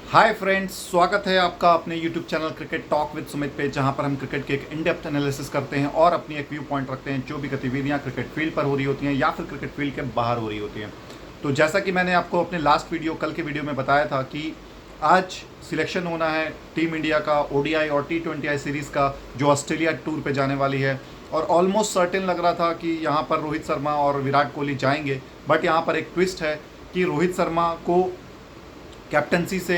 Hi friends, स्वागत है आपका अपने YouTube channel cricket talk with Sumit पे, जहां पर हम क्रिकेट के एक इन डेप्थ एनालिसिस करते हैं और अपनी एक व्यू पॉइंट रखते हैं जो भी गतिविधियां क्रिकेट फील्ड पर हो रही होती हैं या फिर क्रिकेट फील्ड के बाहर हो रही होती हैं। तो जैसा कि मैंने आपको अपने लास्ट वीडियो कल के वीडियो में बताया था कि आज सिलेक्शन होना है टीम इंडिया का ओडीआई और T20I सीरीज़ का, जो ऑस्ट्रेलिया टूर पे जाने वाली है। और ऑलमोस्ट सर्टेन लग रहा था कि यहाँ पर रोहित शर्मा और विराट कोहली जाएंगे, बट यहाँ पर एक ट्विस्ट है कि रोहित शर्मा को कैप्टनसी से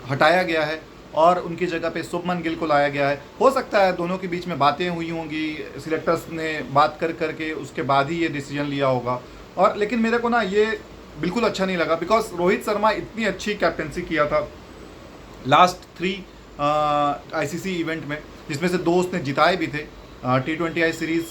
हटाया गया है और उनकी जगह पे शुभमन गिल को लाया गया है। हो सकता है दोनों के बीच में बातें हुई होंगी, सिलेक्टर्स ने बात कर करके उसके बाद ही ये डिसीजन लिया होगा। और लेकिन मेरे को ना ये बिल्कुल अच्छा नहीं लगा, बिकॉज रोहित शर्मा इतनी अच्छी कैप्टनसी किया था लास्ट 3 आईसीसी इवेंट में, जिसमें से 2 उसने जिताए भी थे। T20I series,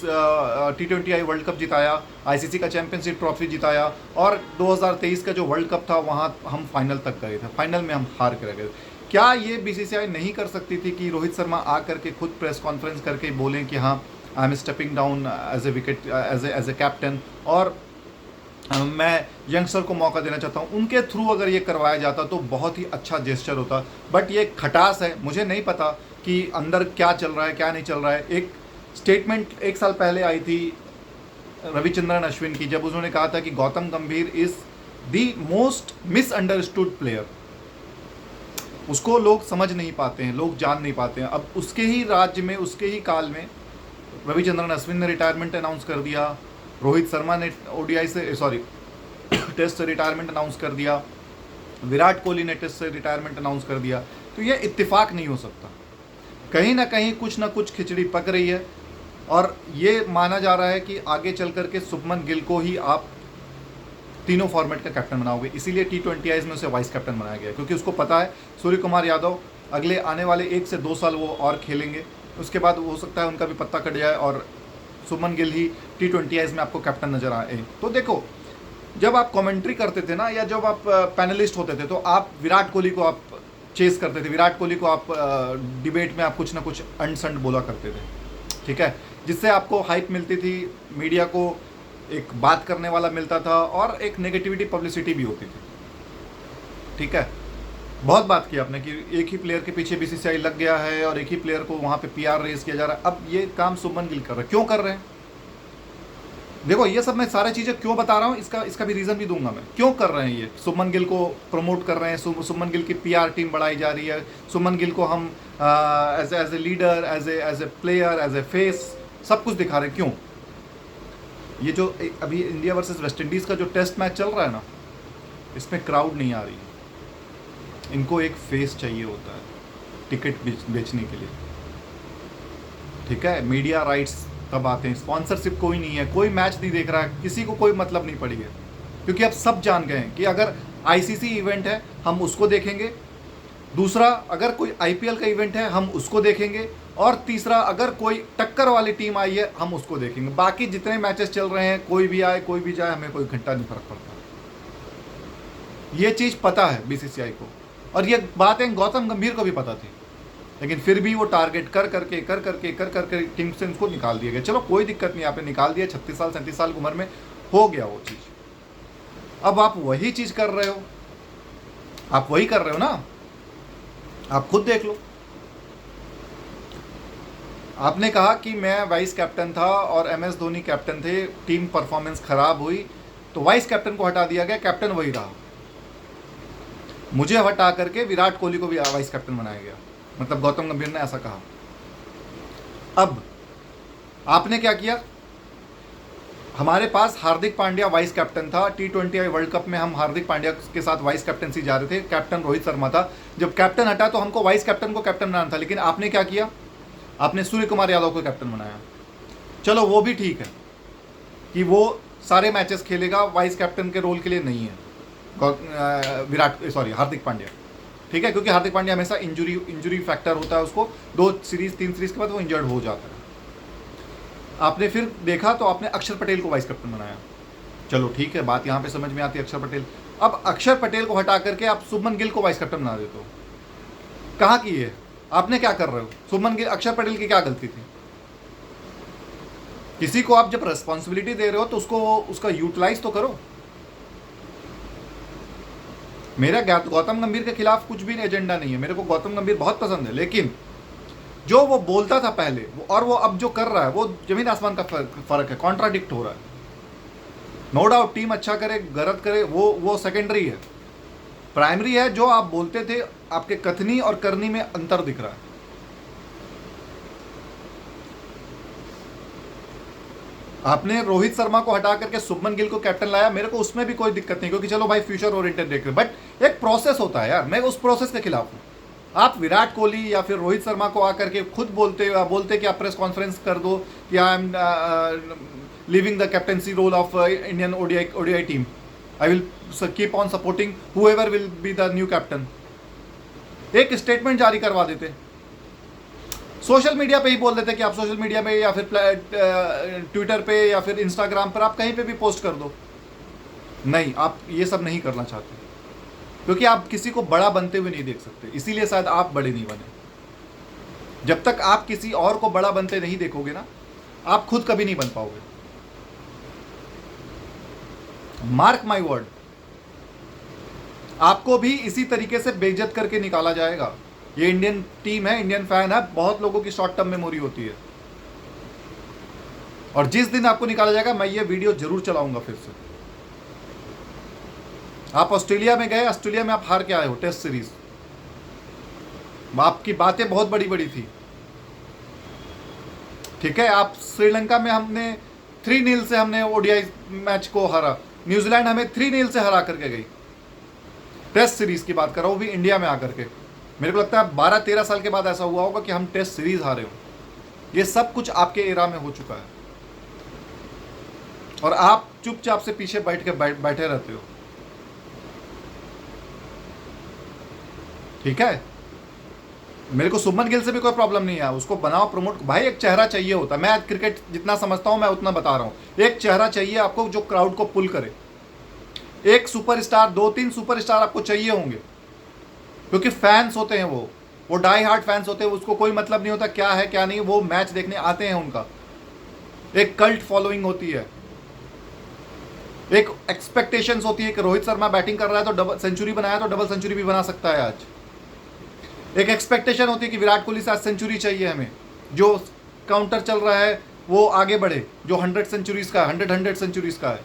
T20I world cup जिताया, आईसीसी का चैंपियनशिप ट्रॉफी जिताया, और 2023 का जो वर्ल्ड कप था वहाँ हम फाइनल तक गए थे। फाइनल में हम हार कर गए। क्या ये बीसीसीआई नहीं कर सकती थी कि रोहित शर्मा आ करके खुद प्रेस कॉन्फ्रेंस करके बोलें कि हाँ, I am stepping down as a wicket, as a captain, और मैं यंगस्टर को मौका देना चाहता हूँ। उनके थ्रू अगर ये करवाया जाता तो बहुत ही अच्छा जेस्चर होता। बट ये खटास है, मुझे नहीं पता कि अंदर क्या चल रहा है क्या नहीं चल रहा है। एक स्टेटमेंट 1 साल पहले आई थी रविचंद्रन अश्विन की, जब उन्होंने कहा था कि गौतम गंभीर is the most misunderstood player. उसको लोग समझ नहीं पाते हैं, लोग जान नहीं पाते हैं। अब उसके ही राज्य में, उसके ही काल में रविचंद्रन अश्विन ने रिटायरमेंट अनाउंस कर दिया, रोहित शर्मा ने ओडीआई से टेस्ट से रिटायरमेंट अनाउंस कर दिया, विराट कोहली ने टेस्ट से रिटायरमेंट अनाउंस कर दिया। तो ये इत्तेफाक नहीं हो सकता, कहीं ना कहीं कुछ ना कुछ खिचड़ी पक रही है। और ये माना जा रहा है कि आगे चल करके शुभमन गिल को ही आप तीनों फॉर्मेट का कैप्टन बनाओगे, इसीलिए T20I में उसे वाइस कैप्टन बनाया गया, क्योंकि उसको पता है सूर्य कुमार यादव अगले आने वाले 1 से 2 साल वो और खेलेंगे, उसके बाद हो सकता है उनका भी पत्ता कट जाए और शुभमन गिल ही T20I में आपको कैप्टन नजर आए। तो देखो, जब आप कमेंट्री करते थे ना, या जब आप पैनलिस्ट होते थे, तो आप विराट कोहली को आप चेस करते थे, विराट कोहली को आप डिबेट में आप कुछ ना कुछ अंड बोला करते थे, ठीक है, जिससे आपको हाइप मिलती थी, मीडिया को एक बात करने वाला मिलता था और एक नेगेटिविटी पब्लिसिटी भी होती थी, ठीक है। बहुत बात की आपने कि एक ही प्लेयर के पीछे बीसीसीआई लग गया है और एक ही प्लेयर को वहाँ पे पीआर रेस किया जा रहा है। अब ये काम शुभमन गिल कर रहे हैं, क्यों कर रहे हैं? देखो, ये सब मैं सारी चीज़ें क्यों बता रहा हूँ, इसका भी रीज़न भी दूंगा मैं, क्यों कर रहे हैं ये। शुभमन गिल को प्रमोट कर रहे हैं, शुभमन गिल की पीआर टीम बढ़ाई जा रही है, शुभमन गिल को हम as a leader, as a player, as a face सब कुछ दिखा रहे हैं। क्यों? ये जो अभी इंडिया वर्सेस वेस्ट इंडीज़ का जो टेस्ट मैच चल रहा है ना, इसमें क्राउड नहीं आ रही है। इनको एक फेस चाहिए होता है टिकट बेचने के लिए, ठीक है। मीडिया राइट्स तब आते हैं, स्पॉन्सरशिप कोई नहीं है, कोई मैच नहीं देख रहा है, किसी को कोई मतलब नहीं पड़ी है, क्योंकि अब सब जान गए हैं कि अगर आईसीसी इवेंट है हम उसको देखेंगे, दूसरा अगर कोई आईपीएल का इवेंट है हम उसको देखेंगे, और तीसरा अगर कोई टक्कर वाली टीम आई है हम उसको देखेंगे। बाकी जितने मैचेस चल रहे हैं, कोई भी आए कोई भी जाए, हमें कोई घंटा नहीं फर्क पड़ता। ये चीज़ पता है बीसीसीआई को, और ये बातें गौतम गंभीर को भी पता थी, लेकिन फिर भी वो टारगेट कर करके टीम से उनको निकाल दिया गया। चलो कोई दिक्कत नहीं, आपने निकाल दिया, 36 साल 37 साल की उम्र में हो गया वो चीज़। अब आप वही चीज़ कर रहे हो, आप वही कर रहे हो ना, आप खुद देख लो। आपने कहा कि मैं वाइस कैप्टन था और एमएस धोनी कैप्टन थे, टीम परफॉर्मेंस खराब हुई तो वाइस कैप्टन को हटा दिया गया, कैप्टन वही रहा। मुझे हटा करके विराट कोहली को भी वाइस कैप्टन बनाया गया, मतलब गौतम गंभीर ने ऐसा कहा। अब आपने क्या किया? हमारे पास हार्दिक पांड्या वाइस कैप्टन था, T20I वर्ल्ड कप में हम हार्दिक पांड्या के साथ वाइस कैप्टनसी जा रहे थे, कैप्टन रोहित शर्मा था। जब कैप्टन हटा तो हमको वाइस कैप्टन को कैप्टन बनाना था, लेकिन आपने क्या किया? आपने सूर्य कुमार यादव को कैप्टन बनाया। चलो वो भी ठीक है कि वो सारे मैचेस खेलेगा, वाइस कैप्टन के रोल के लिए नहीं है हार्दिक पांड्या, ठीक है, क्योंकि हार्दिक पांड्या हमेशा इंजुरी फैक्टर होता है, उसको 2 सीरीज 3 सीरीज के बाद वो इंजर्ड हो जाता है। आपने फिर देखा तो आपने अक्षर पटेल को वाइस कैप्टन बनाया। चलो ठीक है, बात यहाँ पे समझ में आती है, अक्षर पटेल। अब अक्षर पटेल को हटा करके आप शुभमन गिल को वाइस कैप्टन बना देते हो। कहाँ की है? आपने क्या कर रहे हो? शुभमन गिल, अक्षर पटेल की क्या गलती थी? किसी को आप जब रिस्पॉन्सिबिलिटी दे रहे हो तो उसको उसका यूटिलाइज तो करो। मेरा गौतम गंभीर के खिलाफ कुछ भी एजेंडा नहीं है, मेरे को गौतम गंभीर बहुत पसंद है, लेकिन जो वो बोलता था पहले और वो अब जो कर रहा है वो जमीन आसमान का फर्क है, कॉन्ट्राडिक्ट हो रहा है। नो डाउट टीम अच्छा करे गलत करे वो सेकेंडरी है, प्राइमरी है जो आप बोलते थे, आपके कथनी और करनी में अंतर दिख रहा है। आपने रोहित शर्मा को हटा करके शुभमन गिल को कैप्टन लाया, मेरे को उसमें भी कोई दिक्कत नहीं, क्योंकि चलो भाई फ्यूचर ओरिएंटेड देख रहे, बट एक प्रोसेस होता है यार, मैं उस प्रोसेस के खिलाफ हूं। आप विराट कोहली या फिर रोहित शर्मा को आकर के खुद बोलते कि आप प्रेस कॉन्फ्रेंस कर दो कि I am leaving the captaincy role of Indian ODI team, I will keep on supporting whoever will be the new captain, एक स्टेटमेंट जारी करवा देते, सोशल मीडिया पे ही बोल देते कि आप सोशल मीडिया में या फिर ट्विटर पे या फिर इंस्टाग्राम पर आप कहीं पे भी पोस्ट कर दो। नहीं, आप ये सब नहीं करना चाहते, क्योंकि आप किसी को बड़ा बनते हुए नहीं देख सकते, इसीलिए शायद आप बड़े नहीं बने। जब तक आप किसी और को बड़ा बनते नहीं देखोगे ना, आप खुद कभी नहीं बन पाओगे। मार्क माई वर्ड, आपको भी इसी तरीके से बेइज्जत करके निकाला जाएगा। ये इंडियन टीम है, इंडियन फैन है, बहुत लोगों की शॉर्ट टर्म मेमोरी होती है, और जिस दिन आपको निकाला जाएगा मैं ये वीडियो जरूर चलाऊंगा फिर से। आप ऑस्ट्रेलिया में गए, ऑस्ट्रेलिया में आप हार के आए हो टेस्ट सीरीज, आपकी बातें बहुत बड़ी बड़ी थी, ठीक है। आप श्रीलंका में हमने 3-0 से हमने ओडीआई मैच को हरा, न्यूजीलैंड हमें 3-0 से हरा करके गई, टेस्ट सीरीज की बात कर रहा हूं, वो भी इंडिया में आकर के। मेरे को लगता है 12-13 साल के बाद ऐसा हुआ होगा कि हम टेस्ट सीरीज हारे हो। ये सब कुछ आपके एरा में हो चुका है, और आप चुपचाप से पीछे बैठे रहते हो, ठीक है। मेरे को शुभमन गिल से भी कोई प्रॉब्लम नहीं है, उसको बनाओ प्रमोट, भाई एक चेहरा चाहिए होता है, मैं क्रिकेट जितना समझता हूं मैं उतना बता रहा हूं। एक चेहरा चाहिए आपको जो क्राउड को पुल करे, एक सुपरस्टार, 2-3 सुपरस्टार आपको चाहिए होंगे, क्योंकि फैंस होते हैं वो डाई हार्ट फैंस होते हैं, उसको कोई मतलब नहीं होता क्या है क्या नहीं, वो मैच देखने आते हैं, उनका एक कल्ट फॉलोइंग होती है, एक एक्सपेक्टेशंस होती है कि रोहित शर्मा बैटिंग कर रहा है तो डबल सेंचुरी बनाया तो डबल सेंचुरी भी बना सकता है आज। एक एक्सपेक्टेशन होती है कि विराट कोहली से आज सेंचुरी चाहिए हमें, जो काउंटर चल रहा है वो आगे बढ़े, जो 100 सेंचुरीज का 100 सेंचुरीज का है,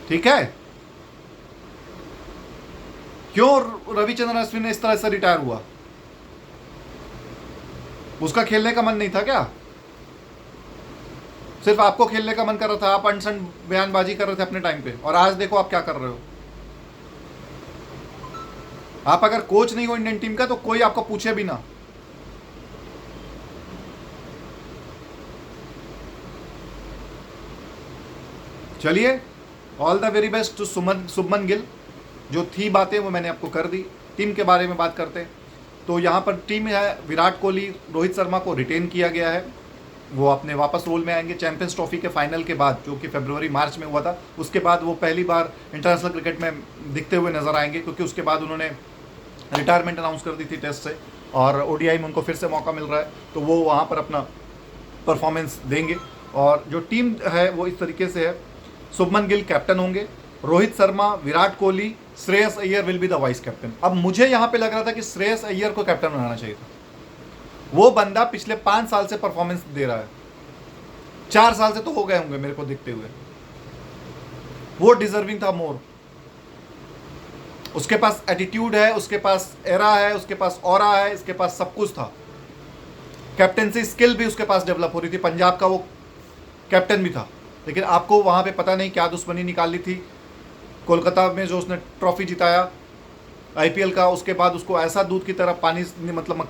ठीक है। क्यों रविचंद्रन अश्विन ने इस तरह से रिटायर हुआ? उसका खेलने का मन नहीं था क्या? सिर्फ आपको खेलने का मन कर रहा था, आप अनसन बयानबाजी कर रहे थे अपने टाइम पे, और आज देखो आप क्या कर रहे हो। आप अगर कोच नहीं हो इंडियन टीम का तो कोई आपको पूछे भी ना। चलिए, all the very best to Shubman Gill. जो थी बातें वो मैंने आपको कर दी। टीम के बारे में बात करते हैं तो यहाँ पर टीम है, विराट कोहली, रोहित शर्मा को रिटेन किया गया है, वो अपने वापस रोल में आएंगे। चैंपियंस ट्रॉफी के फाइनल के बाद, जो कि फरवरी मार्च में हुआ था, उसके बाद वो पहली बार इंटरनेशनल क्रिकेट में दिखते हुए नजर आएंगे, क्योंकि उसके बाद उन्होंने रिटायरमेंट अनाउंस कर दी थी टेस्ट से, और ओडीआई में उनको फिर से मौका मिल रहा है, तो वो वहाँ पर अपना परफॉर्मेंस देंगे। और जो टीम है वो इस तरीके से है, शुभमन गिल कैप्टन होंगे, Rohit Sharma, Virat Kohli, Shreyas Iyer will be the vice captain. अब मुझे यहाँ पे लग रहा था कि श्रेयस अय्यर को कैप्टन बनाना चाहिए था, वो बंदा पिछले 5 साल से परफॉर्मेंस दे रहा है, 4 साल से तो हो गए होंगे मेरे को दिखते हुए, वो डिजर्विंग था मोर। उसके पास एटीट्यूड है, उसके पास एरा है, उसके पास ऑरा है, इसके पास सब कुछ था, कैप्टनसी स्किल भी उसके पास डेवलप हो रही थी, पंजाब का वो कैप्टन भी था। लेकिन आपको वहाँ पे पता नहीं क्या दुश्मनी निकाली थी, कोलकाता में जो उसने ट्रॉफी जिताया आईपीएल का, उसके बाद उसको ऐसा दूध की तरह पानी, मतलब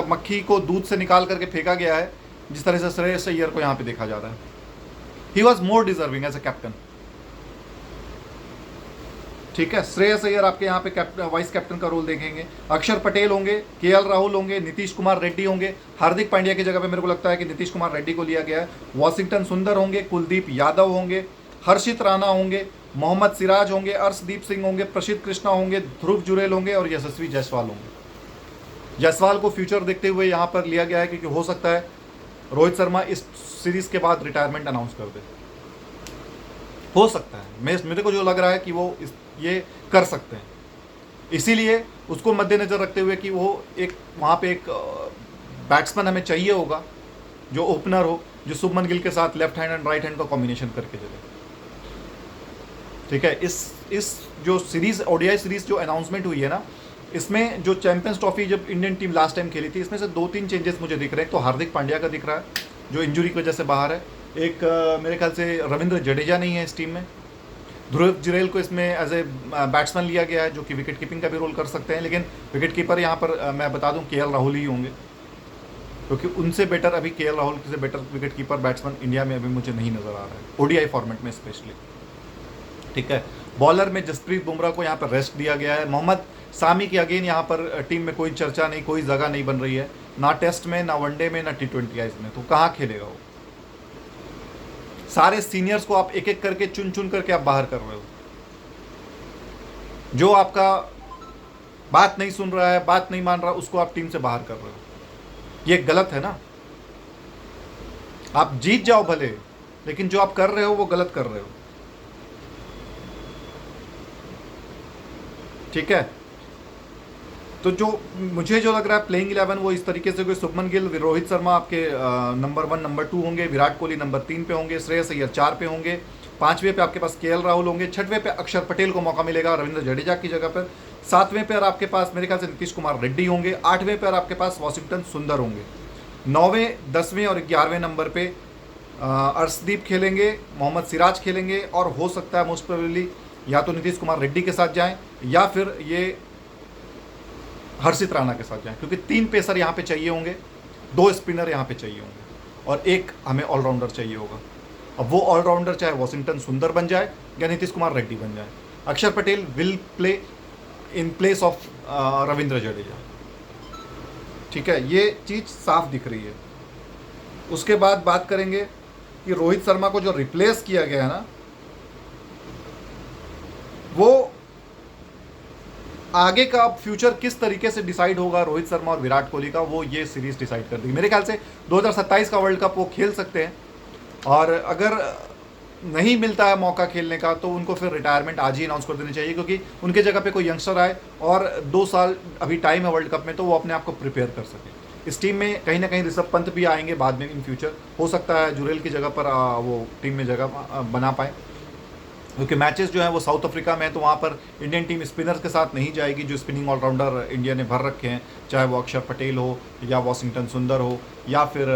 मक्खी को दूध से निकाल करके फेंका गया है, जिस तरह से श्रेयस अय्यर को यहाँ पे देखा जा रहा है। He was more deserving as a captain, ठीक है। श्रेयस अय्यर आपके यहाँ पे वाइस कैप्टन का रोल देखेंगे, अक्षर पटेल होंगे, केएल राहुल होंगे, नीतीश कुमार रेड्डी होंगे, हार्दिक पांड्या की जगह पे मेरे को लगता है कि नीतीश कुमार रेड्डी को लिया गया है, वॉशिंगटन सुंदर होंगे, कुलदीप यादव होंगे, हर्षित राणा होंगे, मोहम्मद सिराज होंगे, अर्शदीप सिंह होंगे, प्रसिद्ध कृष्णा होंगे, ध्रुव जुरेल होंगे, और यशस्वी जायसवाल होंगे। जायसवाल को फ्यूचर देखते हुए यहाँ पर लिया गया है, क्योंकि हो सकता है रोहित शर्मा इस सीरीज के बाद रिटायरमेंट अनाउंस कर दे। हो सकता है, मेरे को जो लग रहा है कि वो ये कर सकते हैं, इसीलिए उसको मद्देनज़र रखते हुए कि वो एक वहाँ पे एक बैट्समैन हमें चाहिए होगा जो ओपनर हो, जो शुभमन गिल के साथ left hand and right hand का कॉम्बिनेशन करके चले। ठीक है, इस जो सीरीज ओडीआई सीरीज जो अनाउंसमेंट हुई है ना, इसमें जो चैंपियंस ट्रॉफी जब इंडियन टीम लास्ट टाइम खेली थी, इसमें से 2-3 चेंजेस मुझे दिख रहे हैं। तो हार्दिक पांड्या का दिख रहा है जो इंजरी की वजह से बाहर है, एक मेरे ख्याल से रविंद्र जडेजा नहीं है इस टीम में, ध्रुव जुरैल को इसमें एज ए बैट्समैन लिया गया है जो कि विकेट कीपिंग का भी रोल कर सकते हैं, लेकिन विकेट कीपर यहाँ पर मैं बता दूं केएल राहुल ही होंगे, क्योंकि उनसे बेटर अभी केएल राहुल से better wicket keeper batsman India में अभी मुझे नहीं नज़र आ रहा है, ओडीआई फॉर्मेट में स्पेशली। ठीक है, बॉलर में जसप्रीत बुमराह को यहाँ पर रेस्ट दिया गया है। मोहम्मद सामी की अगेन यहाँ पर टीम में कोई चर्चा नहीं, कोई जगह नहीं बन रही है, ना टेस्ट में, ना वनडे में, ना T20 में, तो कहाँ खेलेगा वो। सारे सीनियर्स को आप एक एक करके चुन चुन करके आप बाहर कर रहे हो। जो आपका बात नहीं सुन रहा है, बात नहीं मान रहा, उसको आप टीम से बाहर कर रहे हो। ये गलत है ना। आप जीत जाओ भले, लेकिन जो आप कर रहे हो वो गलत कर रहे हो। ठीक है, तो जो मुझे जो लग रहा है प्लेइंग 11 वो इस तरीके से, कोई शुभमन गिल, रोहित शर्मा आपके नंबर 1 नंबर 2 होंगे, विराट कोहली नंबर 3 पे होंगे, श्रेयस अय्यर 4 पे होंगे, 5वें पे आपके पास केएल राहुल होंगे, 6वें पे अक्षर पटेल को मौका मिलेगा रविंद्र जडेजा की जगह पर, 7वें पर आपके पास मेरे ख्याल से नीतीश कुमार रेड्डी होंगे, 8वें पर आपके पास वॉशिंगटन सुंदर होंगे, 9वें 10वें और 11वें नंबर पे अर्शदीप खेलेंगे, मोहम्मद सिराज खेलेंगे, और हो सकता है मोस्ट प्रोबेबली या तो नीतीश कुमार रेड्डी के साथ जाएं या फिर ये हर्षित राणा के साथ जाएं, क्योंकि 3 पेसर यहाँ पे चाहिए होंगे, 2 स्पिनर यहाँ पे चाहिए होंगे, और एक हमें ऑलराउंडर चाहिए होगा। अब वो ऑलराउंडर चाहे वॉशिंगटन सुंदर बन जाए या नीतीश कुमार रेड्डी बन जाए, अक्षर Patel will play in place of Ravindra Jadeja. ठीक है, ये चीज़ साफ दिख रही है। उसके बाद बात करेंगे कि रोहित शर्मा को जो रिप्लेस किया गया है ना, वो आगे का फ्यूचर किस तरीके से डिसाइड होगा रोहित शर्मा और विराट कोहली का, वो ये सीरीज डिसाइड कर देगी। मेरे ख्याल से 2027 का वर्ल्ड कप वो खेल सकते हैं, और अगर नहीं मिलता है मौका खेलने का तो उनको फिर रिटायरमेंट आज ही अनाउंस कर देनी चाहिए, क्योंकि उनके जगह पे कोई यंगस्टर आए और 2 साल अभी टाइम है वर्ल्ड कप में, तो वो अपने आप को प्रिपेयर कर सके। इस टीम में कहीं ना कहीं ऋषभ पंत भी आएंगे बाद में इन फ्यूचर, हो सकता है जुरेल की जगह पर वो टीम में जगह बना पाए, क्योंकि मैचेस जो है वो साउथ अफ्रीका में है, तो वहाँ पर इंडियन टीम स्पिनर्स के साथ नहीं जाएगी जो स्पिनिंग ऑलराउंडर इंडिया ने भर रखे हैं, चाहे वो अक्षर पटेल हो या वॉशिंगटन सुंदर हो या फिर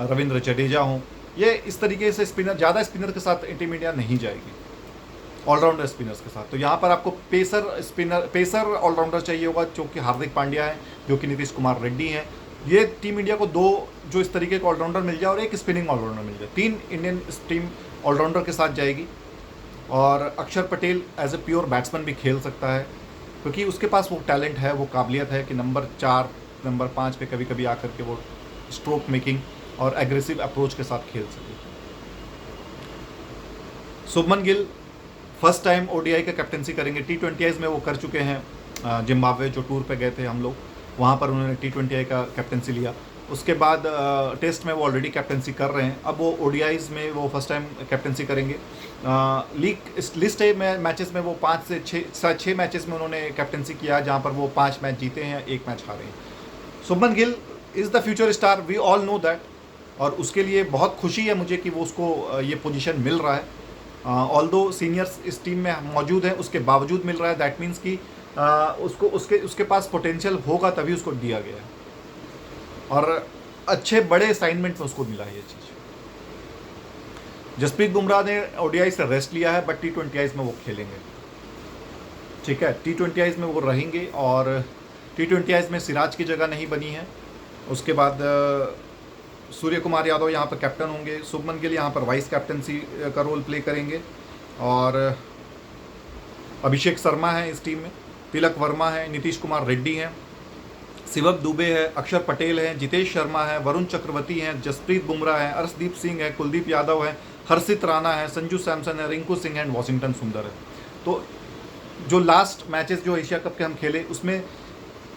रविंद्र जडेजा हो। ये इस तरीके से स्पिनर, ज़्यादा स्पिनर के साथ टीम इंडिया नहीं जाएगी ऑलराउंडर स्पिनर्स के साथ। तो यहाँ पर आपको पेसर ऑलराउंडर चाहिए होगा, जो कि हार्दिक पांड्या है, जो कि नीतीश कुमार रेड्डी हैं। ये टीम इंडिया को 2 जो इस तरीके का ऑलराउंडर मिल जाए और एक स्पिनिंग ऑलराउंडर मिल जाए, 3 इंडियन टीम ऑलराउंडर के साथ जाएगी। और Akshar Patel as a pure batsman भी खेल सकता है, क्योंकि उसके पास वो टैलेंट है, वो काबिलियत है कि नंबर 4 नंबर 5 पे कभी कभी आकर के वो स्ट्रोक मेकिंग और एग्रेसिव अप्रोच के साथ खेल सके। Shubman Gill first time ODI का कैप्टनसी करेंगे, T20 में वो कर चुके हैं, जिम्बाब्वे जो टूर पे गए थे हम लोग, वहाँ पर उन्होंने T20 का कैप्टनसी लिया। उसके बाद टेस्ट में वो ऑलरेडी कैप्टनसी कर रहे हैं, अब वो ओडीआईज में वो फर्स्ट टाइम कैप्टनसी करेंगे। लीग लिस्ट में मैचेस में वो 5 से 6 मैचेस में उन्होंने कैप्टनसी किया, जहाँ पर वो 5 मैच जीते हैं, 1 मैच हारे हैं। Shubman Gill is the future star, we all know that, और उसके लिए बहुत खुशी है मुझे कि वो उसको ये पोजीशन मिल रहा है। ऑल्दो सीनियर्स इस टीम में मौजूद हैं, उसके बावजूद मिल रहा है। दैट मीन्स कि उसको उसके पास पोटेंशियल होगा तभी उसको दिया गया है, और अच्छे बड़े असाइनमेंट में उसको मिला है ये चीज़। जसप्रीत बुमराह ने ओडीआई से रेस्ट लिया है, बट T20 में वो खेलेंगे। ठीक है, T20 में वो रहेंगे, और T20 में सिराज की जगह नहीं बनी है। उसके बाद सूर्य कुमार यादव यहाँ पर कैप्टन होंगे, शुभमन गिल यहाँ पर वाइस कैप्टनसी का रोल प्ले करेंगे, और अभिषेक शर्मा है इस टीम में, तिलक वर्मा है, नीतीश कुमार रेड्डी हैं, शिवम दुबे है, अक्षर पटेल है, जितेश शर्मा है, वरुण चक्रवर्ती हैं, जसप्रीत बुमराह है, अर्शदीप सिंह है, कुलदीप यादव है, हर्षित राणा है, संजू सैमसन है, रिंकू सिंह है, वॉशिंगटन सुंदर है। तो जो लास्ट मैचेस जो एशिया कप के हम खेले उसमें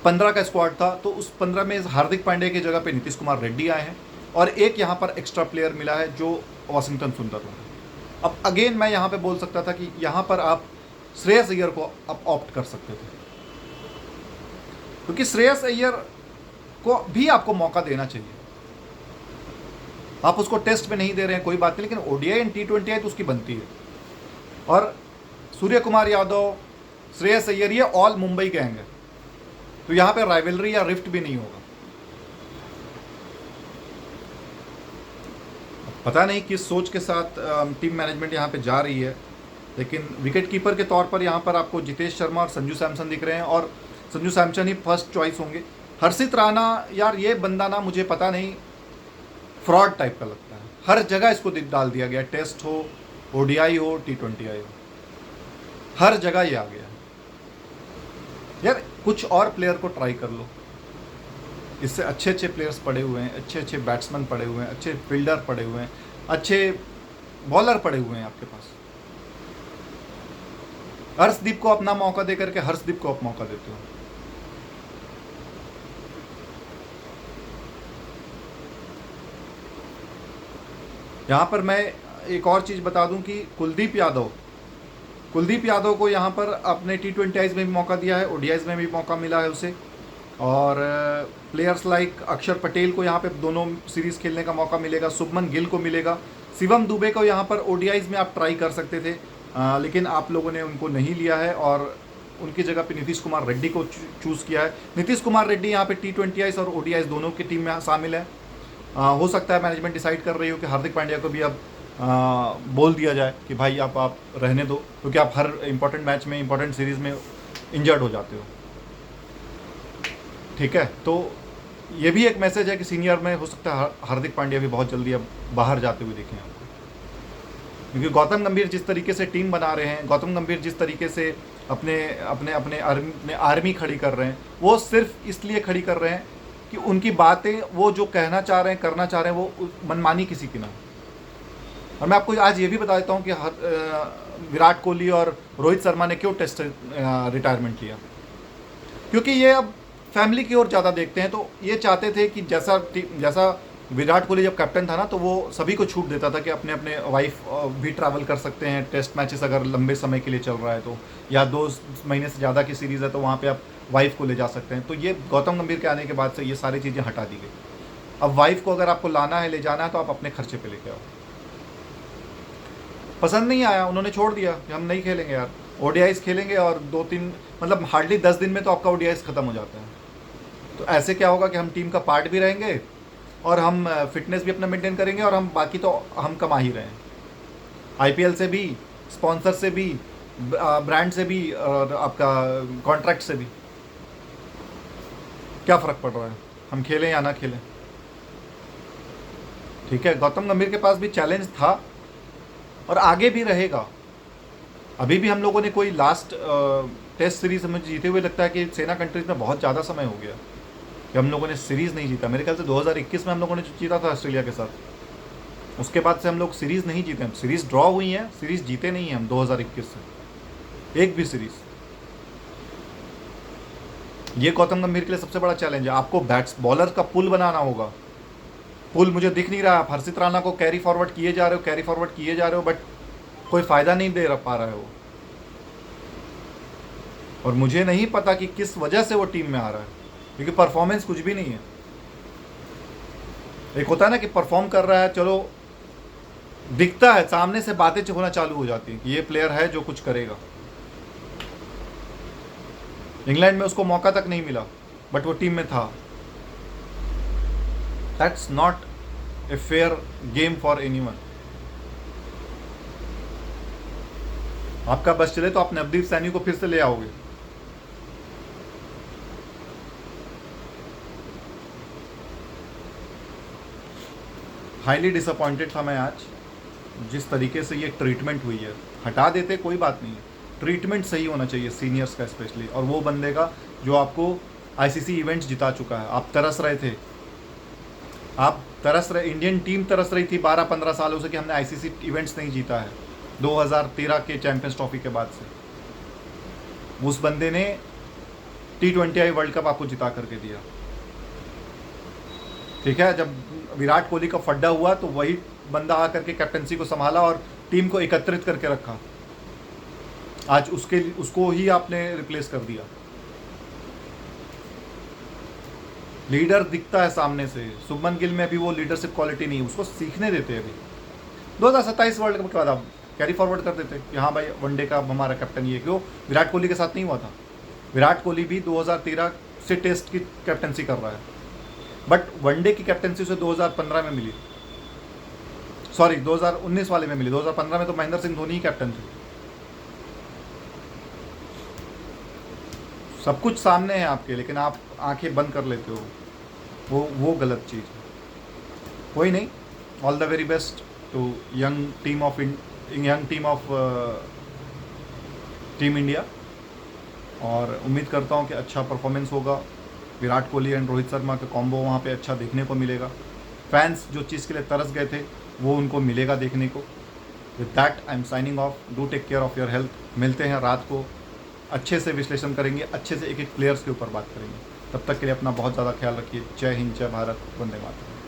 15 का स्क्वाड था, तो उस 15 में हार्दिक पांड्या की जगह पे नीतीश कुमार रेड्डी आए हैं, और एक यहाँ पर एक्स्ट्रा प्लेयर मिला है जो वॉशिंगटन सुंदर है। अब अगेन मैं यहाँ पे बोल सकता था कि यहाँ पर आप श्रेयस अय्यर को आप ऑप्ट कर सकते थे, क्योंकि श्रेयस अय्यर को भी आपको मौका देना चाहिए। आप उसको टेस्ट में नहीं दे रहे हैं कोई बात नहीं, लेकिन ओडीआई एंड T20 आई तो उसकी बनती है। और सूर्य कुमार यादव, श्रेयस अय्यर, ये ऑल मुंबई गैंग है, तो यहाँ पे राइवलरी या रिफ्ट भी नहीं होगा। पता नहीं किस सोच के साथ टीम मैनेजमेंट यहाँ पे जा रही है, लेकिन विकेट कीपर के तौर पर यहाँ पर आपको जितेश शर्मा और संजू सैमसन दिख रहे हैं, और संजू सैमसन ही फर्स्ट चॉइस होंगे। हर्षित राणा, यार ये बंदा ना मुझे पता नहीं फ्रॉड टाइप का लगता है, हर जगह इसको डाल दिया गया, टेस्ट हो, ओडीआई हो, T20 आई हो, हर जगह ये आ गया। यार कुछ और प्लेयर को ट्राई कर लो, इससे अच्छे अच्छे प्लेयर्स पड़े हुए हैं, अच्छे अच्छे बैट्समैन पड़े हुए हैं, अच्छे फील्डर पड़े हुए हैं, अच्छे बॉलर पड़े हुए हैं आपके पास। हर्षदीप को अपना मौका दे करके हर्षदीप को आप मौका देते हो। यहाँ पर मैं एक और चीज़ बता दूं कि कुलदीप यादव को यहाँ पर अपने T20 आईज में भी मौका दिया है, ओडीआईज में भी मौका मिला है उसे, और प्लेयर्स लाइक अक्षर पटेल को यहाँ पे दोनों सीरीज़ खेलने का मौका मिलेगा, शुभमन गिल को मिलेगा, शिवम दुबे को यहाँ पर ओडीआईज में आप ट्राई कर सकते थे, लेकिन आप लोगों ने उनको नहीं लिया है और उनकी जगह पे नीतीश कुमार रेड्डी को चूज़ किया है। नीतीश कुमार रेड्डी यहाँ पे T20 आईज और ओडीआईज दोनों की टीम में शामिल है। हो सकता है मैनेजमेंट डिसाइड कर रही हो कि हार्दिक पांड्या को भी अब बोल दिया जाए कि भाई आप रहने दो, क्योंकि आप हर इंपॉर्टेंट मैच में, इंपॉर्टेंट सीरीज़ में इंजर्ड हो जाते हो। ठीक है, तो ये भी एक मैसेज है कि सीनियर में हो सकता है हार्दिक पांड्या भी बहुत जल्दी अब बाहर जाते हुए दिखें आपको, क्योंकि गौतम गंभीर जिस तरीके से टीम बना रहे हैं, गौतम गंभीर जिस तरीके से अपने आर्मी खड़ी कर रहे हैं, वो सिर्फ इसलिए खड़ी कर रहे हैं कि उनकी बातें, वो जो कहना चाह रहे हैं, करना चाह रहे हैं, वो मनमानी किसी की ना। और मैं आपको आज ये भी बता देता हूँ कि विराट कोहली और रोहित शर्मा ने क्यों टेस्ट रिटायरमेंट लिया, क्योंकि ये अब फैमिली की ओर ज़्यादा देखते हैं। तो ये चाहते थे कि जैसा विराट कोहली जब कैप्टन था ना, तो वो सभी को छूट देता था कि अपने अपने वाइफ भी ट्रैवल कर सकते हैं, टेस्ट मैचेस अगर लंबे समय के लिए चल रहा है तो, या 2 महीने से ज़्यादा की सीरीज़ है तो वहाँ पे आप वाइफ को ले जा सकते हैं। तो ये गौतम गंभीर के आने के बाद से ये सारी चीज़ें हटा दी गई। अब वाइफ को अगर आपको लाना है, ले जाना है, तो आप अपने खर्चे पे लेके आओ। पसंद नहीं आया, उन्होंने छोड़ दिया कि हम नहीं खेलेंगे यार, ओडीआईज खेलेंगे, और 2-3 मतलब हार्डली 10 दिन में तो आपका ओडीआईज ख़त्म हो जाता है। तो ऐसे क्या होगा कि हम टीम का पार्ट भी रहेंगे और हम फिटनेस भी अपना मेंटेन करेंगे, और हम बाकी तो हम कमा ही रहे हैं, आईपीएल से भी, स्पॉन्सर से भी, ब्रांड से भी, और आपका कॉन्ट्रैक्ट से भी। क्या फ़र्क पड़ रहा है, हम खेलें या ना खेलें। ठीक है, गौतम गंभीर के पास भी चैलेंज था और आगे भी रहेगा। अभी भी हम लोगों ने कोई लास्ट टेस्ट सीरीज हमें जीते हुए लगता है कि सेना कंट्रीज में बहुत ज़्यादा समय हो गया कि हम लोगों ने सीरीज़ नहीं जीता। मेरे ख्याल से 2021 में हम लोगों ने जीता था ऑस्ट्रेलिया के साथ, उसके बाद से हम लोग सीरीज़ नहीं जीते। हम सीरीज़ ड्रॉ हुई हैं, सीरीज़ जीते नहीं हैं हम 2021 से एक भी सीरीज़। ये गौतम गंभीर के लिए सबसे बड़ा चैलेंज है। आपको बॉलर का पुल बनाना होगा। पुल मुझे दिख नहीं रहा। आप हर्षित राणा को कैरी फॉरवर्ड किए जा रहे हो, बट कोई फ़ायदा नहीं दे पा रहे हो। और मुझे नहीं पता कि किस वजह से वो टीम में आ रहा है, क्योंकि परफॉर्मेंस कुछ भी नहीं है। एक होता है ना कि परफॉर्म कर रहा है, चलो दिखता है, सामने से बातें होना चालू हो जाती है कि ये प्लेयर है जो कुछ करेगा। इंग्लैंड में उसको मौका तक नहीं मिला, बट वो टीम में था। That's not a fair game for anyone. आपका बस चले तो आप नवदीप सैनी को फिर से ले आओगे। हाईली डिसअपॉइंटेड था मैं आज, जिस तरीके से ये ट्रीटमेंट हुई है। हटा देते कोई बात नहीं है, ट्रीटमेंट सही होना चाहिए सीनियर्स का स्पेशली, और वो बंदे का जो आपको आईसीसी इवेंट्स जिता चुका है। आप तरस रहे थे, इंडियन टीम तरस रही थी 12-15 सालों से कि हमने आईसीसी इवेंट्स नहीं जीता है 2013 के चैंपियंस ट्रॉफी के बाद से। उस बंदे ने T20 वर्ल्ड कप आपको जिता करके दिया। ठीक है, जब विराट कोहली का फड्डा हुआ तो वही बंदा आकर के कैप्टनसी को संभाला और टीम को एकत्रित करके रखा, आज उसको ही आपने रिप्लेस कर दिया। लीडर दिखता है सामने से, शुभमन गिल में अभी वो लीडरशिप क्वालिटी नहीं, उसको सीखने देते अभी। 2027 वर्ल्ड कप के बाद आप कैरी फॉरवर्ड कर देते कि हाँ भाई वनडे का हमारा कैप्टन ये, क्यों विराट कोहली के साथ नहीं हुआ था। विराट कोहली भी 2013 से टेस्ट की कैप्टनसी कर रहा है, बट वनडे की कैप्टनसी उसे 2015 में मिली, सॉरी 2019 वाले में मिली। 2015 में तो महेंद्र सिंह धोनी ही कैप्टन थे। सब कुछ सामने है आपके, लेकिन आप आंखें बंद कर लेते हो, वो गलत चीज़ है। कोई नहीं, all the very best to young team of team India, और उम्मीद करता हूँ कि अच्छा परफॉर्मेंस होगा। विराट कोहली एंड रोहित शर्मा का कॉम्बो वहाँ पे अच्छा देखने को मिलेगा। फैंस जो चीज़ के लिए तरस गए थे वो उनको मिलेगा देखने को। With that I am signing off. Do take care of your health. मिलते हैं रात को, अच्छे से विश्लेषण करेंगे, अच्छे से एक एक प्लेयर्स के ऊपर बात करेंगे। तब तक के लिए अपना बहुत ज़्यादा ख्याल रखिए। जय हिंद, जय भारत, वंदे मातरम।